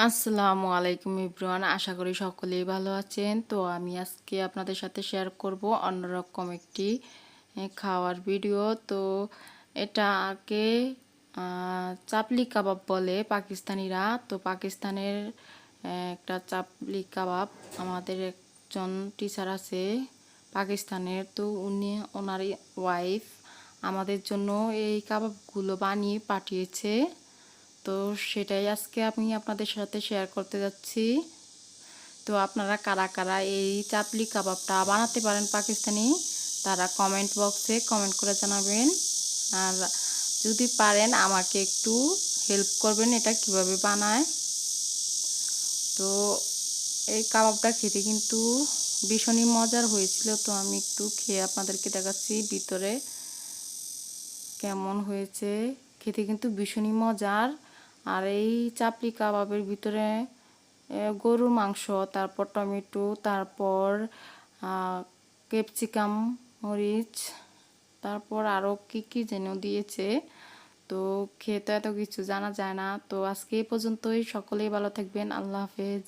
আসসালামু আলাইকুম এভরিওয়ান, আশা করি সকলেই ভালো আছেন। তো আমি আজকে আপনাদের সাথে শেয়ার করব অন্যরকম একটি খাওয়ার ভিডিও। তো এটাকে চাপলি কাবাব বলে পাকিস্তানিরা। তো পাকিস্তানের একটা চাপলি কাবাব, আমাদের একজন টিচার আছে পাকিস্তানের, তো ওনার ওয়াইফ আমাদের জন্য এই কাবাবগুলো বানিয়ে পাঠিয়েছে। তো সেটাই আজকে আমি আপনাদের সাথে শেয়ার করতে যাচ্ছি। তো আপনারা কারা কারা এই চাপলি কাবাবটা বানাতে পারেন পাকিস্তানি, তারা কমেন্ট বক্সে কমেন্ট করে জানাবেন। আর যদি পারেন আমাকে একটু হেল্প করবেন এটা কিভাবে বানায়। তো এই কাবাবটা খেতে কিন্তু ভীষণই মজার হয়েছিল। তো আমি একটু খেয়ে আপনাদেরকে দেখাচ্ছি ভিতরে কেমন হয়েছে। খেতে কিন্তু ভীষণই মজার। আর এই চাপলি কাবাবের ভিতরে গরুর মাংস, তারপর টমেটো, তারপর ক্যাপসিকাম, মরিচ, তারপর আরও কী কী যেন দিয়েছে। তো খেয়ে তো এত কিছু জানা যায় না। তো আজকে এই পর্যন্তই, সকলেই ভালো থাকবেন। আল্লাহ হাফেজ।